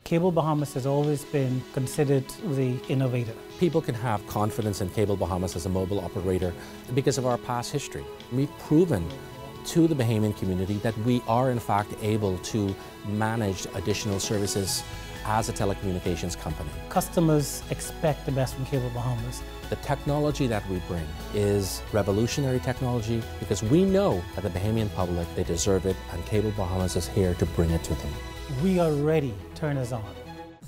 Cable Bahamas has always been considered the innovator. People can have confidence in Cable Bahamas as a mobile operator because of our past history. We've proven to the Bahamian community that we are in fact able to manage additional services as a telecommunications company. Customers expect the best from Cable Bahamas. The technology that we bring is revolutionary technology because we know that the Bahamian public, they deserve it, and Cable Bahamas is here to bring it to them. We are ready. Turn us on.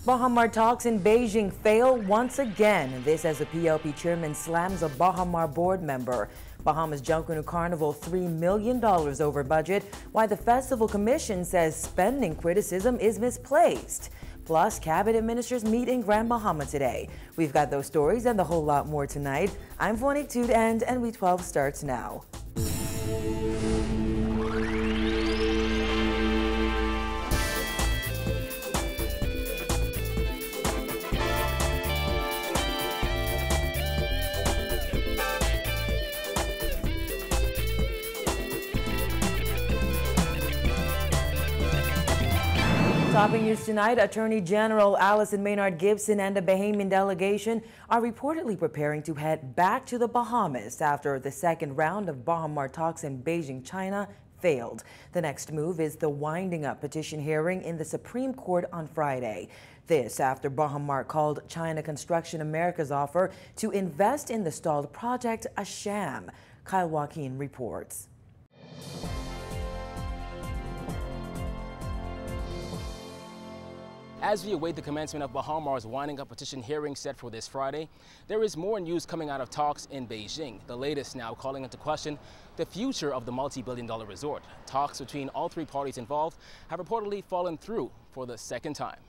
Bahamar talks in Beijing fail once again. This as the PLP chairman slams a Bahamar board member. Bahamas Junkanoo Carnival $3 million over budget, while the Festival Commission says spending criticism is misplaced. Plus, cabinet ministers meet in Grand Bahama today. We've got those stories and a whole lot more tonight. I'm Juanitude and NW12 starts now. Topping news tonight, Attorney General Alison Maynard Gibson and the Bahamian delegation are reportedly preparing to head back to the Bahamas after the second round of Bahamar talks in Beijing, China failed. The next move is the winding up petition hearing in the Supreme Court on Friday. This after Bahamar called China Construction America's offer to invest in the stalled project a sham. Kyle Joaquin reports. As we await the commencement of Bahamar's winding up petition hearing set for this Friday, there is more news coming out of talks in Beijing. The latest now calling into question the future of the multi-billion-dollar resort. Talks between all three parties involved have reportedly fallen through for the second time.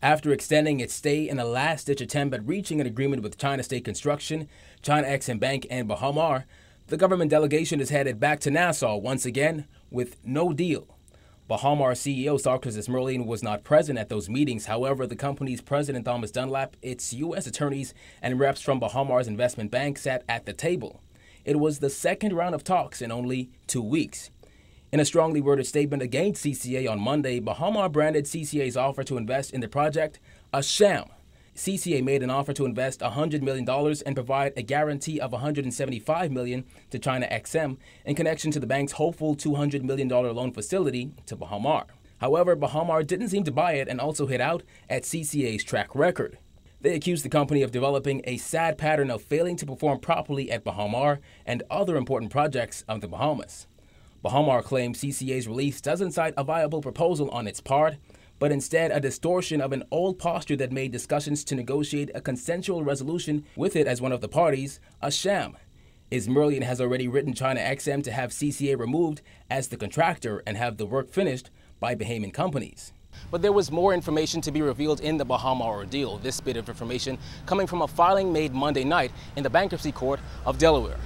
After extending its stay in a last-ditch attempt at reaching an agreement with China State Construction, China Exim Bank, and Bahamar, the government delegation is headed back to Nassau once again with no deal. Bahamar CEO Sarkis Merlin was not present at those meetings. However, the company's president Thomas Dunlap, its U.S. attorneys, and reps from Bahamar's investment bank sat at the table. It was the second round of talks in only 2 weeks. In a strongly worded statement against CCA on Monday, Bahamar branded CCA's offer to invest in the project a sham. CCA made an offer to invest $100 million and provide a guarantee of $175 million to China XM in connection to the bank's hopeful $200 million loan facility to Bahamar. However, Bahamar didn't seem to buy it and also hit out at CCA's track record. They accused the company of developing a sad pattern of failing to perform properly at Bahamar and other important projects of the Bahamas. Bahamar claimed CCA's release doesn't cite a viable proposal on its part, but instead a distortion of an old posture that made discussions to negotiate a consensual resolution with it as one of the parties a sham. Merlin has already written China XM to have CCA removed as the contractor and have the work finished by Bahamian companies. But there was more information to be revealed in the Bahamar ordeal. This bit of information coming from a filing made Monday night in the Bankruptcy Court of Delaware.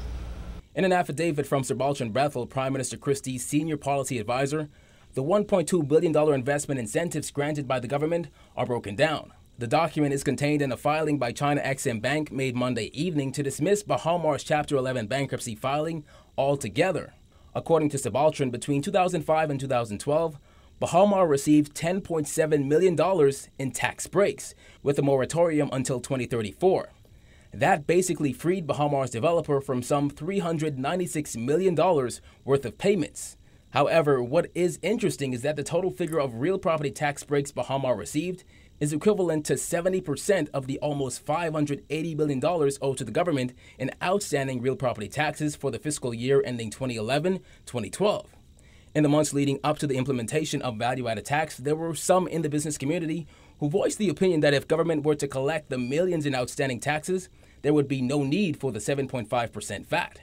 In an affidavit from Sir Baltran Bethel, Prime Minister Christie's senior policy advisor, the $1.2 billion investment incentives granted by the government are broken down. The document is contained in a filing by China Exim Bank made Monday evening to dismiss Bahamar's Chapter 11 bankruptcy filing altogether. According to Subaltran, between 2005 and 2012, Bahamar received $10.7 million in tax breaks, with a moratorium until 2034. That basically freed Bahamar's developer from some $396 million worth of payments. However, what is interesting is that the total figure of real property tax breaks Bahamar received is equivalent to 70% of the almost $580 million owed to the government in outstanding real property taxes for the fiscal year ending 2011-2012. In the months leading up to the implementation of value-added tax, there were some in the business community who voiced the opinion that if government were to collect the millions in outstanding taxes, there would be no need for the 7.5% VAT.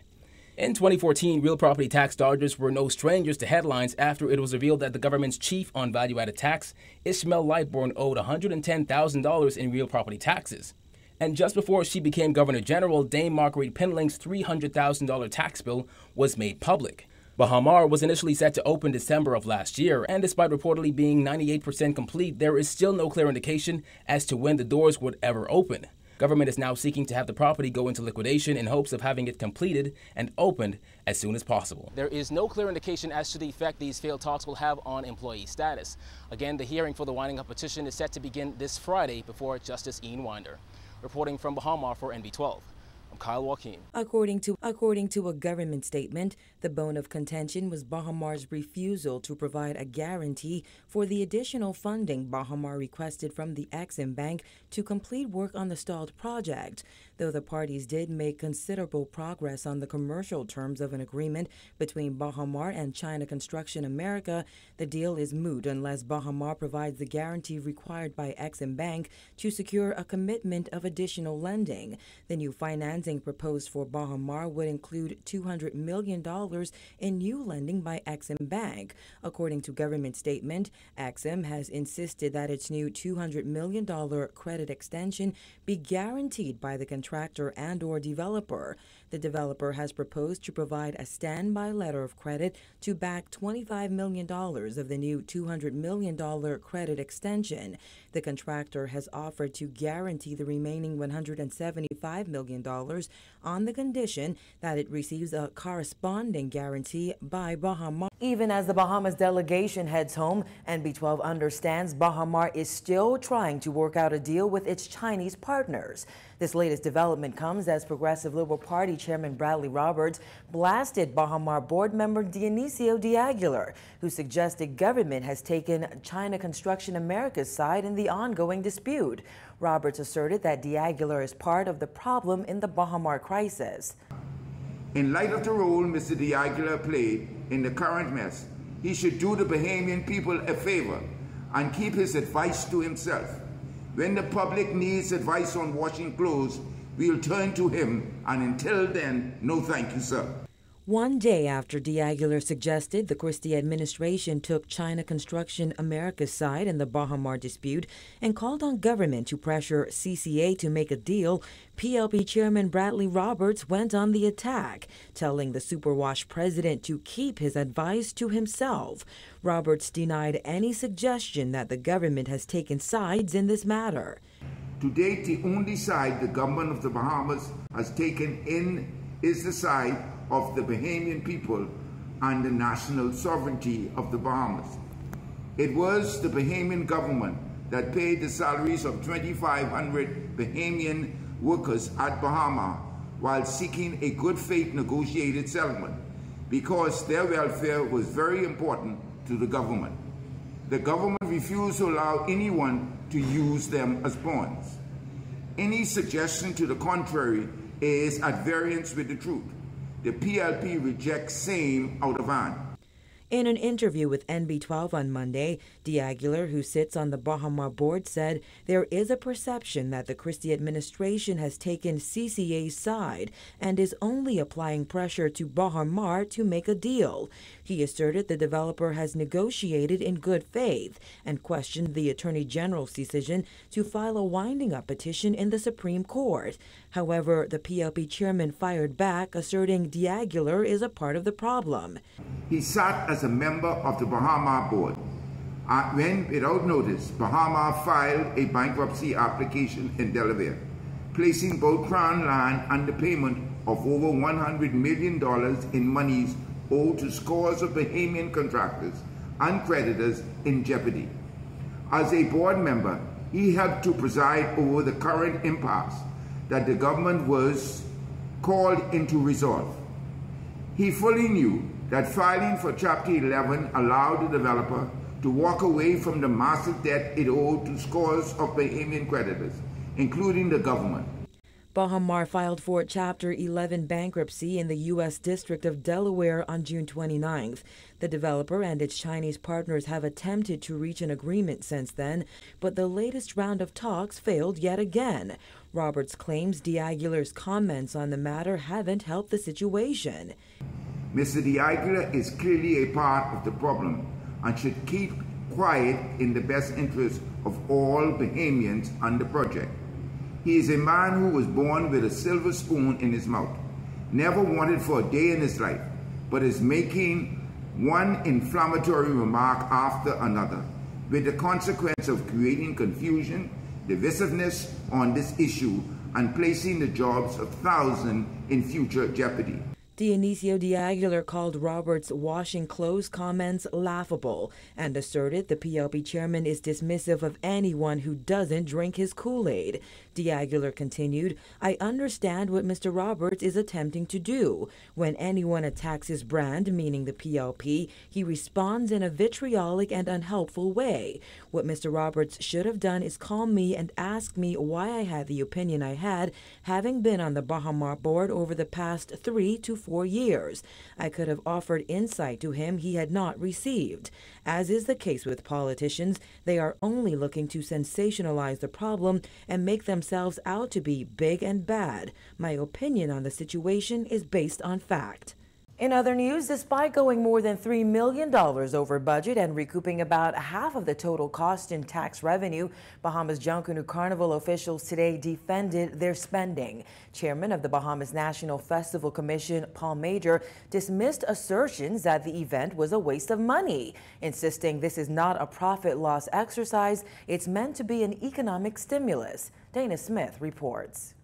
In 2014, real property tax dodgers were no strangers to headlines after it was revealed that the government's chief on value-added tax, Ishmael Lightbourne, owed $110,000 in real property taxes. And just before she became Governor General, Dame Marguerite Penling's $300,000 tax bill was made public. Bahamar was initially set to open December of last year, and despite reportedly being 98% complete, there is still no clear indication as to when the doors would ever open. Government is now seeking to have the property go into liquidation in hopes of having it completed and opened as soon as possible. There is no clear indication as to the effect these failed talks will have on employee status. Again, the hearing for the winding up petition is set to begin this Friday before Justice Ian Winder. Reporting from Baha for NB12. I'm Kyle Joaquin. According to a government statement, the bone of contention was Bahamar's refusal to provide a guarantee for the additional funding Bahamar requested from the Exim Bank to complete work on the stalled project. Though the parties did make considerable progress on the commercial terms of an agreement between Bahamar and China Construction America, the deal is moot unless Bahamar provides the guarantee required by Exim Bank to secure a commitment of additional lending. The new financing proposed for Bahamar would include $200 million in new lending by Exim Bank. According to government statement, Exim has insisted that its new $200 million credit extension be guaranteed by the contractor and/or developer. The developer has proposed to provide a standby letter of credit to back $25 million of the new $200 million credit extension. The contractor has offered to guarantee the remaining $175 million on the condition that it receives a corresponding guarantee by Bahamar. Even as the Bahamas delegation heads home, NB12 understands Bahamar is still trying to work out a deal with its Chinese partners. This latest development comes as Progressive Liberal Party Chairman Bradley Roberts blasted Bahamar board member Dionisio de Aguilar, who suggested government has taken China Construction America's side in the ongoing dispute. Roberts asserted that de Aguilar is part of the problem in the Bahamar crisis. In light of the role Mr. de Aguilar played in the current mess, he should do the Bahamian people a favor and keep his advice to himself. When the public needs advice on washing clothes, we'll turn to him, and until then, no thank you, sir. One day after de Aguilar suggested the Christie administration took China Construction America's side in the Bahamar dispute and called on government to pressure CCA to make a deal, PLP Chairman Bradley Roberts went on the attack, telling the Superwash president to keep his advice to himself. Roberts denied any suggestion that the government has taken sides in this matter. To date, the only side the government of the Bahamas has taken in is the side of the Bahamian people and the national sovereignty of the Bahamas. It was the Bahamian government that paid the salaries of 2,500 Bahamian workers at Bahama while seeking a good faith negotiated settlement because their welfare was very important to the government. The government refused to allow anyone to use them as pawns. Any suggestion to the contrary is at variance with the truth. The PLP rejects same out of hand. In an interview with NB12 on Monday, de Aguilar, who sits on the Bahamar board, said there is a perception that the Christie administration has taken CCA's side and is only applying pressure to Bahamar to make a deal. He asserted the developer has negotiated in good faith and questioned the Attorney General's decision to file a winding-up petition in the Supreme Court. However, the PLP chairman fired back, asserting de Aguilar is a part of the problem. He sat as a member of the Bahamar board when, without notice, Bahamar filed a bankruptcy application in Delaware, placing both Crown land and the payment of over $100 million in monies owed to scores of Bahamian contractors and creditors in jeopardy. As a board member, he helped to preside over the current impasse that the government was called into resolve. He fully knew that filing for Chapter 11 allowed the developer to walk away from the massive debt it owed to scores of Bahamian creditors, including the government. Bahamar filed for Chapter 11 bankruptcy in the U.S. District of Delaware on June 29th. The developer and its Chinese partners have attempted to reach an agreement since then, but the latest round of talks failed yet again. Roberts claims de Aguilar's comments on the matter haven't helped the situation. Mr. de Aguilar is clearly a part of the problem and should keep quiet in the best interest of all Bahamians on the project. He is a man who was born with a silver spoon in his mouth, never wanted for a day in his life, but is making one inflammatory remark after another, with the consequence of creating confusion, divisiveness on this issue, and placing the jobs of thousands in future jeopardy. Dionisio de Aguilar called Roberts' washing clothes comments laughable and asserted the PLP chairman is dismissive of anyone who doesn't drink his Kool-Aid. De Aguilar continued, "I understand what Mr. Roberts is attempting to do. When anyone attacks his brand, meaning the PLP, he responds in a vitriolic and unhelpful way. What Mr. Roberts should have done is call me and ask me why I had the opinion I had, having been on the Baha board over the past 3 to 4 years. I could have offered insight to him he had not received. As is the case with politicians, they are only looking to sensationalize the problem and make themselves out to be big and bad. My opinion on the situation is based on fact." In other news, despite going more than $3 million over budget and recouping about half of the total cost in tax revenue, Bahamas Junkanoo Carnival officials today defended their spending. Chairman of the Bahamas National Festival Commission, Paul Major, dismissed assertions that the event was a waste of money, insisting this is not a profit-loss exercise, it's meant to be an economic stimulus. Dana Smith reports.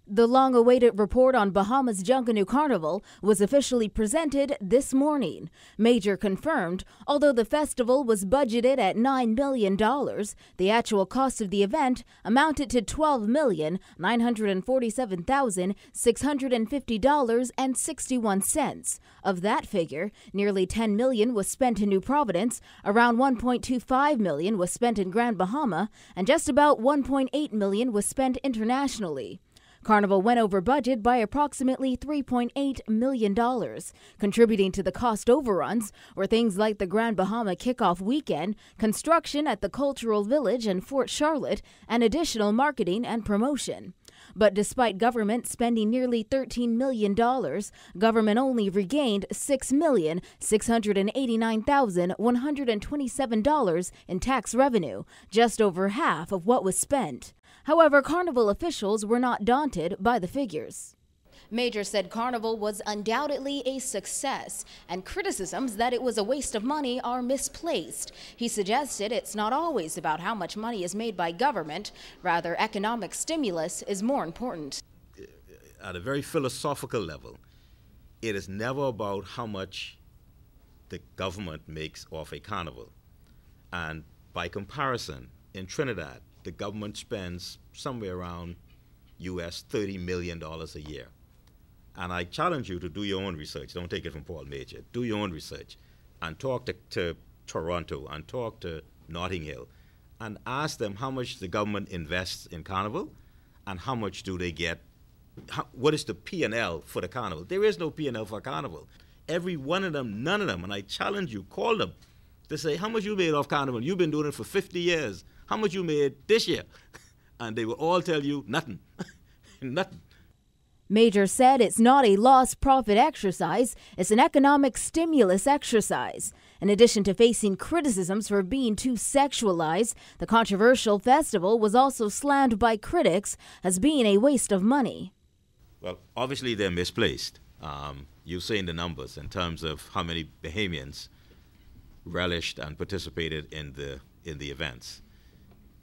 The long-awaited report on Bahamas Junkanoo Carnival was officially presented this morning. Major confirmed, although the festival was budgeted at $9 million, the actual cost of the event amounted to $12,947,650.61. Of that figure, nearly $10 million was spent in New Providence, around $1.25 million was spent in Grand Bahama, and just about $1.8 million was spent internationally. Carnival went over budget by approximately $3.8 million. Contributing to the cost overruns were things like the Grand Bahama kickoff weekend, construction at the Cultural Village in Fort Charlotte, and additional marketing and promotion. But despite government spending nearly $13 million, government only regained $6,689,127 in tax revenue, just over half of what was spent. However, Carnival officials were not daunted by the figures. Major said Carnival was undoubtedly a success, and criticisms that it was a waste of money are misplaced. He suggested it's not always about how much money is made by government, rather economic stimulus is more important. At a very philosophical level, it is never about how much the government makes off a carnival. And by comparison, in Trinidad, the government spends somewhere around US $30 million a year. And I challenge you to do your own research. Don't take it from Paul Major. Do your own research and talk to Toronto and talk to Notting Hill and ask them how much the government invests in Carnival and how much do they get. What is the P&L for the Carnival? There is no P&L for Carnival. Every one of them, none of them, and I challenge you, call them to say how much you made off Carnival. You've been doing it for 50 years. How much you made this year? And they will all tell you nothing. Nothing. Major said it's not a lost profit exercise, it's an economic stimulus exercise. In addition to facing criticisms for being too sexualized, the controversial festival was also slammed by critics as being a waste of money. Well, obviously they're misplaced. You've seen the numbers in terms of how many Bahamians relished and participated in the events.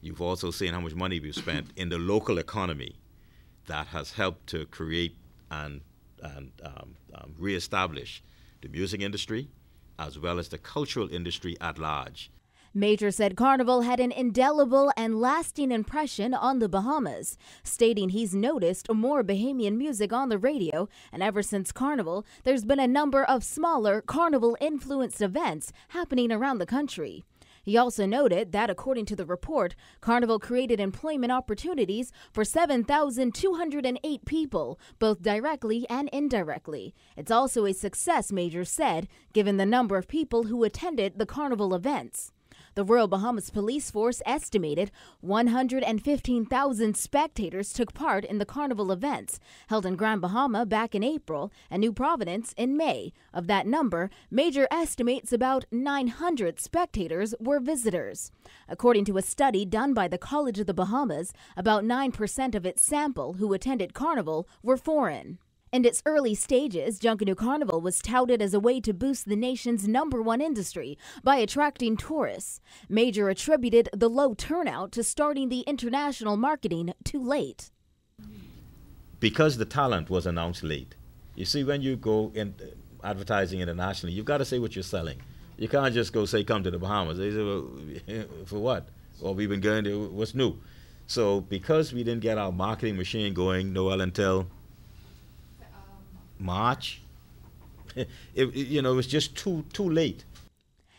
You've also seen how much money we've spent in the local economy that has helped to create and reestablish the music industry as well as the cultural industry at large. Major said Carnival had an indelible and lasting impression on the Bahamas, stating he's noticed more Bahamian music on the radio, and ever since Carnival, there's been a number of smaller Carnival-influenced events happening around the country. He also noted that, according to the report, Carnival created employment opportunities for 7,208 people, both directly and indirectly. It's also a success, Major said, given the number of people who attended the Carnival events. The Royal Bahamas Police Force estimated 115,000 spectators took part in the Carnival events, held in Grand Bahama back in April and New Providence in May. Of that number, Major estimates about 900 spectators were visitors. According to a study done by the College of the Bahamas, about 9% of its sample who attended Carnival were foreign. In its early stages, Junkanoo Carnival was touted as a way to boost the nation's #1 industry by attracting tourists. Major attributed the low turnout to starting the international marketing too late. because the talent was announced late. You see, when you go in advertising internationally, you've got to say what you're selling. You can't just go say, come to the Bahamas. They say, well, for what? Well, we've been going to, what's new? So because we didn't get our marketing machine going, Noel, until March, it was just too late.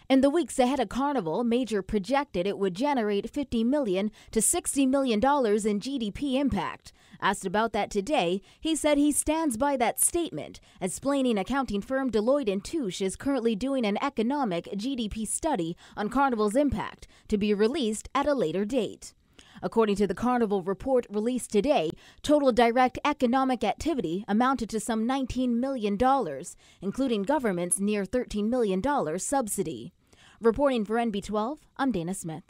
In the weeks ahead of Carnival, Major projected it would generate $50 million to $60 million in GDP impact. Asked about that today, he said he stands by that statement, explaining accounting firm Deloitte & Touche is currently doing an economic GDP study on Carnival's impact to be released at a later date. According to the Carnival report released today, total direct economic activity amounted to some $19 million, including government's near $13 million subsidy. Reporting for NB12, I'm Dana Smith.